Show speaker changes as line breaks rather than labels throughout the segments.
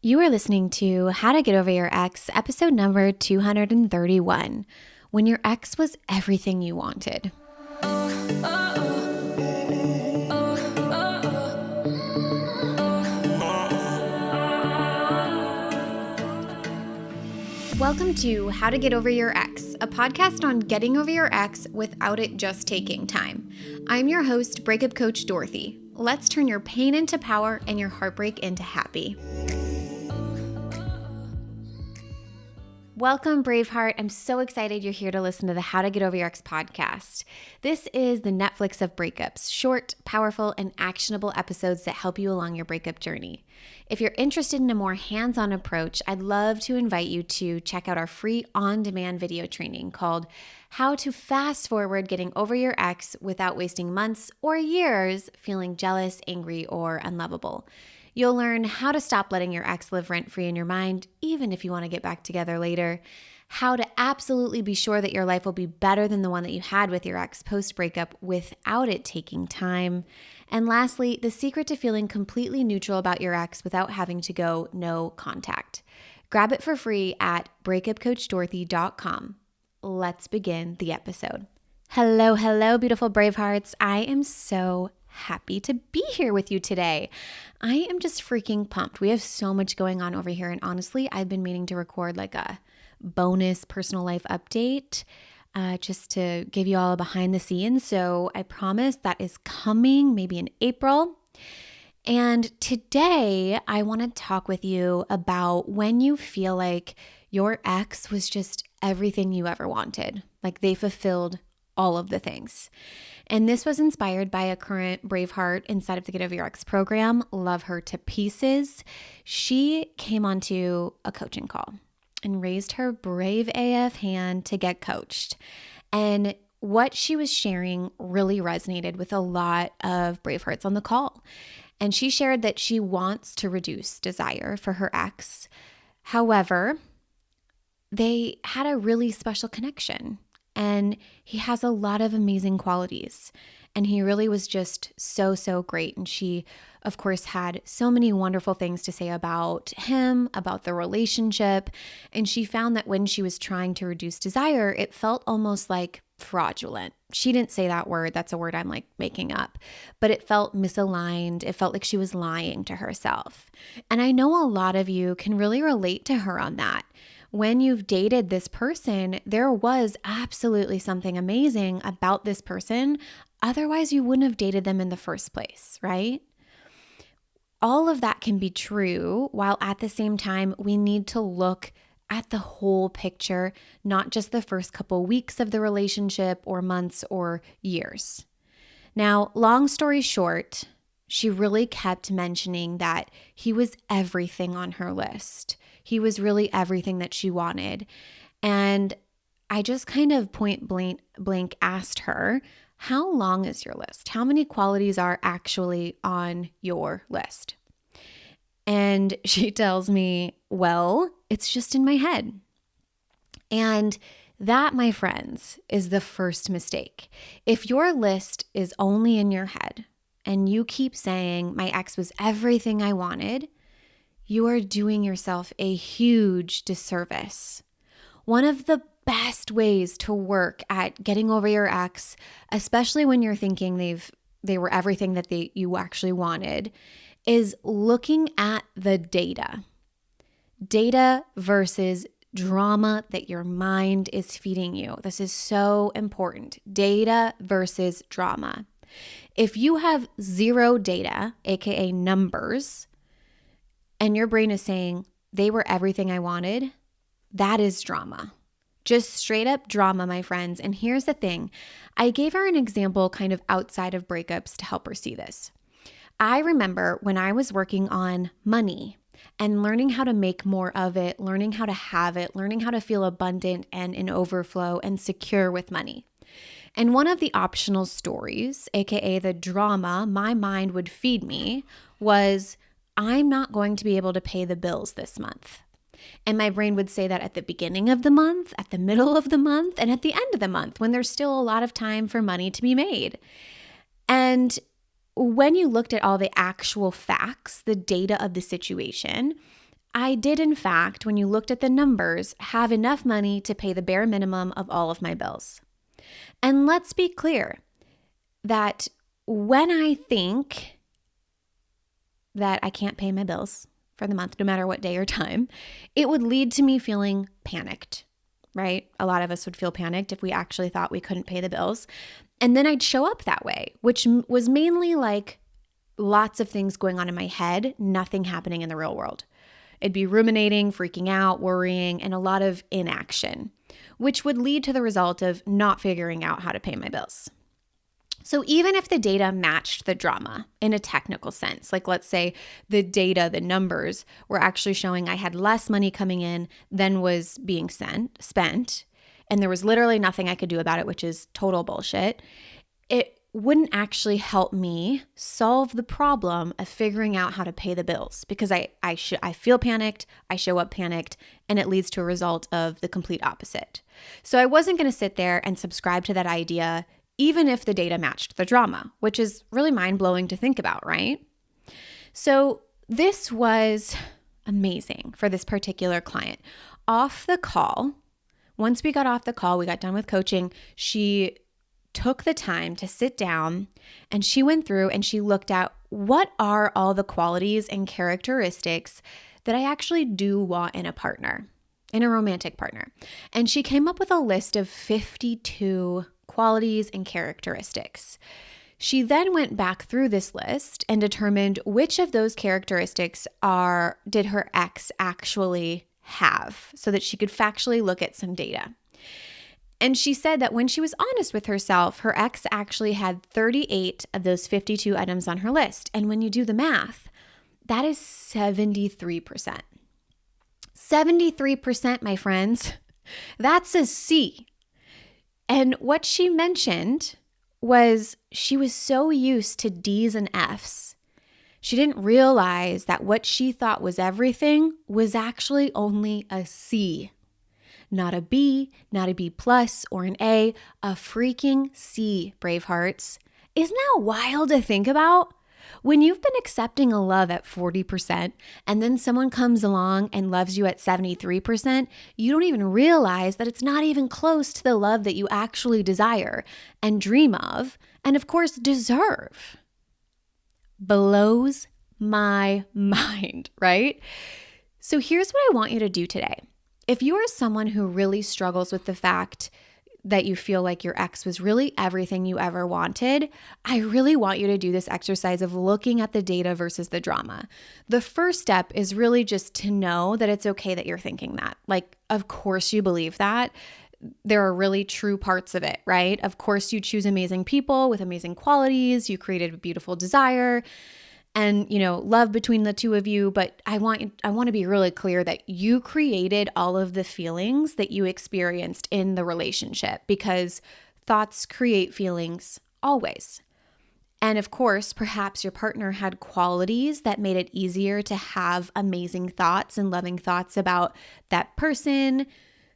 You are listening to How to Get Over Your Ex, episode number 231, when your ex was everything you wanted. Welcome to How to Get Over Your Ex, a podcast on getting over your ex without it just taking time. I'm your host, breakup coach Dorothy. Let's turn your pain into power and your heartbreak into happy. Welcome, Braveheart. I'm so excited you're here to listen to the How to Get Over Your Ex podcast. This is the Netflix of breakups, short, powerful, and actionable episodes that help you along your breakup journey. If you're interested in a more hands-on approach, I'd love to invite you to check out our free on-demand video training called How to Fast Forward Getting Over Your Ex Without Wasting Months or Years Feeling Jealous, Angry, or Unlovable. You'll learn how to stop letting your ex live rent-free in your mind, even if you want to get back together later, how to absolutely be sure that your life will be better than the one that you had with your ex post-breakup without it taking time, and lastly, the secret to feeling completely neutral about your ex without having to go no contact. Grab it for free at breakupcoachdorothy.com. Let's begin the episode. Hello, beautiful Bravehearts. I am so happy to be here with you today. I am just freaking pumped. We have so much going on over here, and honestly, I've been meaning to record like a bonus personal life update just to give you all a behind the scenes. So I promise that is coming maybe in April. And today I want to talk with you about when you feel like your ex was just everything you ever wanted, like they fulfilled all of the things. And this was inspired by a current Braveheart inside of the Get Over Your Ex program. Love her to pieces. She came onto a coaching call and raised her brave AF hand to get coached. And what she was sharing really resonated with a lot of Bravehearts on the call. And she shared that she wants to reduce desire for her ex. However, they had a really special connection. And he has a lot of amazing qualities. And he really was just so great. And she, of course, had so many wonderful things to say about him, about the relationship. And she found that when she was trying to reduce desire, it felt almost like fraudulent. She didn't say that word. That's a word I'm like making up. But it felt misaligned. It felt like she was lying to herself. And I know a lot of you can really relate to her on that. When you've dated this person, there was absolutely something amazing about this person. Otherwise, you wouldn't have dated them in the first place, right? All of that can be true, while at the same time, we need to look at the whole picture, not just the first couple weeks of the relationship or months or years. Now, long story short, she really kept mentioning that he was everything on her list. He was really everything that she wanted. And I just kind of point blank asked her, how long is your list? How many qualities are actually on your list? And she tells me, well, it's just in my head. And that, my friends, is the first mistake. If your list is only in your head and you keep saying, my ex was everything I wanted, you are doing yourself a huge disservice. One of the best ways to work at getting over your ex, especially when you're thinking they were everything that you actually wanted, is looking at the data. Data versus drama that your mind is feeding you. This is so important. Data versus drama. If you have zero data, aka numbers, and your brain is saying, they were everything I wanted, that is drama. Just straight up drama, my friends. And here's the thing. I gave her an example kind of outside of breakups to help her see this. I remember when I was working on money and learning how to make more of it, learning how to have it, learning how to feel abundant and in overflow and secure with money. And one of the optional stories, aka the drama my mind would feed me, was I'm not going to be able to pay the bills this month. And my brain would say that at the beginning of the month, at the middle of the month, and at the end of the month when there's still a lot of time for money to be made. And when you looked at all the actual facts, the data of the situation, I did, in fact, when you looked at the numbers, have enough money to pay the bare minimum of all of my bills. And let's be clear that when I think that I can't pay my bills for the month, no matter what day or time, it would lead to me feeling panicked, right? A lot of us would feel panicked if we actually thought we couldn't pay the bills. And then I'd show up that way, which was mainly like lots of things going on in my head, nothing happening in the real world. It'd be ruminating, freaking out, worrying, and a lot of inaction, which would lead to the result of not figuring out how to pay my bills. So even if the data matched the drama in a technical sense, like let's say the data, the numbers were actually showing I had less money coming in than was being spent, and there was literally nothing I could do about it, which is total bullshit, it wouldn't actually help me solve the problem of figuring out how to pay the bills because I feel panicked, I show up panicked, and it leads to a result of the complete opposite. So I wasn't going to sit there and subscribe to that idea even if the data matched the drama, which is really mind-blowing to think about, right? So this was amazing for this particular client. Off the call, once we got off the call, we got done with coaching, she took the time to sit down and she went through and she looked at what are all the qualities and characteristics that I actually do want in a partner, in a romantic partner. And she came up with a list of 52 qualities and characteristics. She then went back through this list and determined which of those characteristics did her ex actually have so that she could factually look at some data. And she said that when she was honest with herself, her ex actually had 38 of those 52 items on her list. And when you do the math, that is 73%. 73%, my friends. That's a C. And what she mentioned was she was so used to D's and F's. She didn't realize that what she thought was everything was actually only a C. Not a B, not a B plus or an A freaking C, Bravehearts. Isn't that wild to think about? When you've been accepting a love at 40% and then someone comes along and loves you at 73%, you don't even realize that it's not even close to the love that you actually desire and dream of and of course deserve. Blows my mind, right? So here's what I want you to do today. If you are someone who really struggles with the fact that you feel like your ex was really everything you ever wanted, I really want you to do this exercise of looking at the data versus the drama. The first step is really just to know that it's okay that you're thinking that. Like, of course you believe that. There are really true parts of it, right? Of course you choose amazing people with amazing qualities. You created a beautiful desire and, love between the two of you. But I want to be really clear that you created all of the feelings that you experienced in the relationship because thoughts create feelings always. And of course, perhaps your partner had qualities that made it easier to have amazing thoughts and loving thoughts about that person.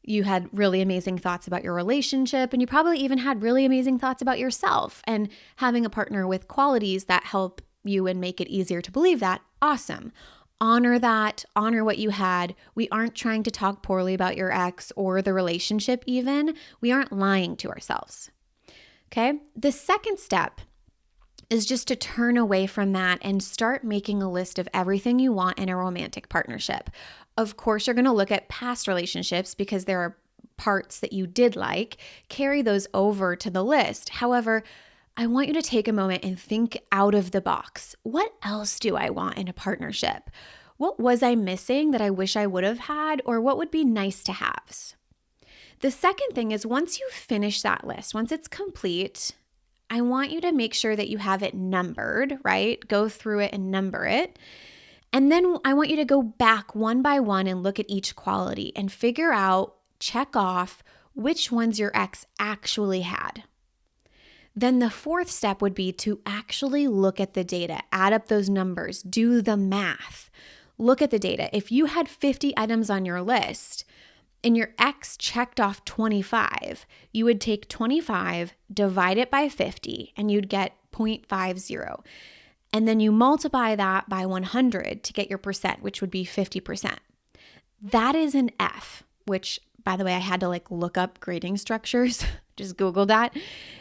You had really amazing thoughts about your relationship, and you probably even had really amazing thoughts about yourself. And having a partner with qualities that help you and make it easier to believe that, awesome. Honor that, honor what you had. We aren't trying to talk poorly about your ex or the relationship even. We aren't lying to ourselves. Okay? The second step is just to turn away from that and start making a list of everything you want in a romantic partnership. Of course, you're going to look at past relationships because there are parts that you did like. Carry those over to the list. However, I want you to take a moment and think out of the box. What else do I want in a partnership? What was I missing that I wish I would have had, or what would be nice to haves? The second thing is once you finish that list, once it's complete, I want you to make sure that you have it numbered, right? Go through it and number it. And then I want you to go back one by one and look at each quality and figure out, check off which ones your ex actually had. Then the fourth step would be to actually look at the data, add up those numbers, do the math, look at the data. If you had 50 items on your list and your ex checked off 25, you would take 25, divide it by 50, and you'd get 0.50. And then you multiply that by 100 to get your percent, which would be 50%. That is an F, which, by the way, I had to look up grading structures, just Googled that.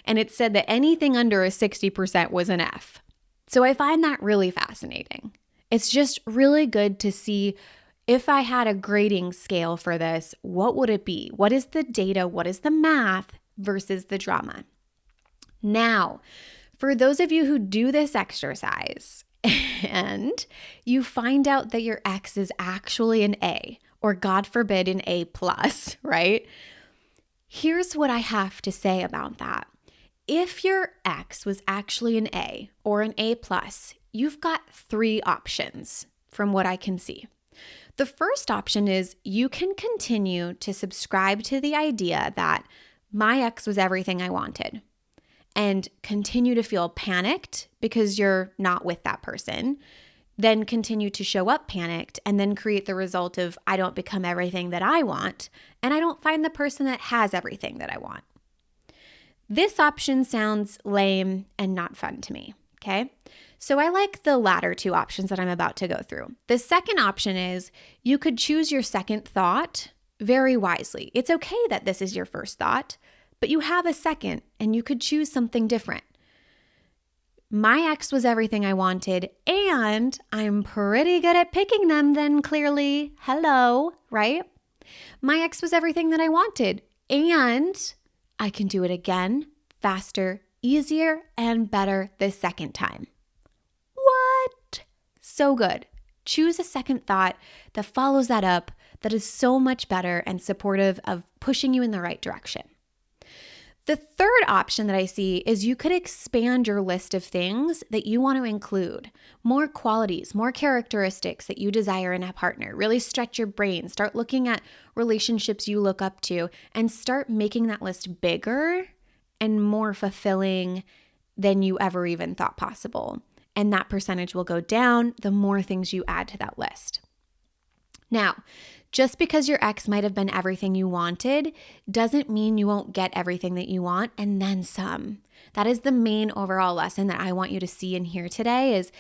And it said that anything under a 60% was an F. So I find that really fascinating. It's just really good to see, if I had a grading scale for this, what would it be? What is the data? What is the math versus the drama? Now, for those of you who do this exercise and you find out that your ex is actually an A, or God forbid an A+, right? Here's what I have to say about that. If your ex was actually an A or an A+, you've got 3 options from what I can see. The first option is you can continue to subscribe to the idea that my ex was everything I wanted and continue to feel panicked because you're not with that person, then continue to show up panicked and then create the result of I don't become everything that I want and I don't find the person that has everything that I want. This option sounds lame and not fun to me, okay? So I like the latter 2 options that I'm about to go through. The second option is you could choose your second thought very wisely. It's okay that this is your first thought, but you have a second and you could choose something different. My ex was everything I wanted, and I'm pretty good at picking them then, clearly. Hello, right? My ex was everything that I wanted, and I can do it again, faster, easier, and better the second time. What? So good. Choose a second thought that follows that up, that is so much better and supportive of pushing you in the right direction. The third option that I see is you could expand your list of things that you want to include, more qualities, more characteristics that you desire in a partner. Really stretch your brain, start looking at relationships you look up to, and start making that list bigger and more fulfilling than you ever even thought possible. And that percentage will go down the more things you add to that list. Now, just because your ex might have been everything you wanted doesn't mean you won't get everything that you want and then some. That is the main overall lesson that I want you to see and hear today is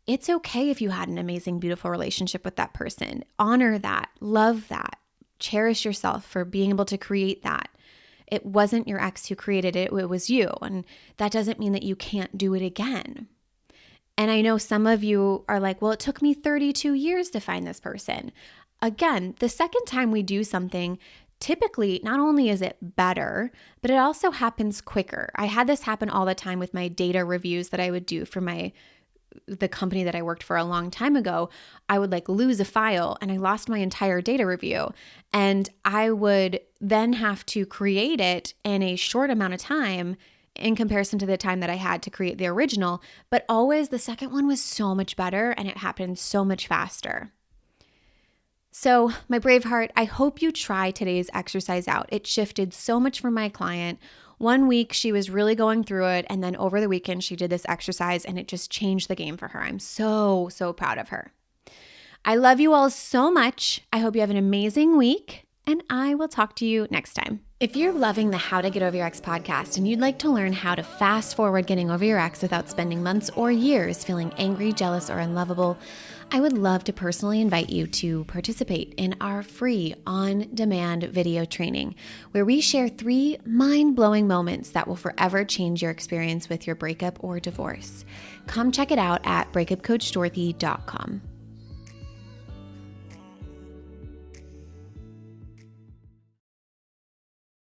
it's okay if you had an amazing, beautiful relationship with that person. Honor that, love that, cherish yourself for being able to create that. It wasn't your ex who created it, it was you. And that doesn't mean that you can't do it again. And I know some of you are like, well, it took me 32 years to find this person. Again, the second time we do something, typically not only is it better, but it also happens quicker. I had this happen all the time with my data reviews that I would do for the company that I worked for a long time ago. I would lose a file and I lost my entire data review. And I would then have to create it in a short amount of time in comparison to the time that I had to create the original. But always the second one was so much better and it happened so much faster. So my brave heart, I hope you try today's exercise out. It shifted so much for my client. One week she was really going through it, and then over the weekend she did this exercise and it just changed the game for her. I'm so, so proud of her. I love you all so much. I hope you have an amazing week, and I will talk to you next time. If you're loving the How to Get Over Your Ex podcast and you'd like to learn how to fast forward getting over your ex without spending months or years feeling angry, jealous, or unlovable, I would love to personally invite you to participate in our free on-demand video training where we share 3 mind-blowing moments that will forever change your experience with your breakup or divorce. Come check it out at breakupcoachdorothy.com.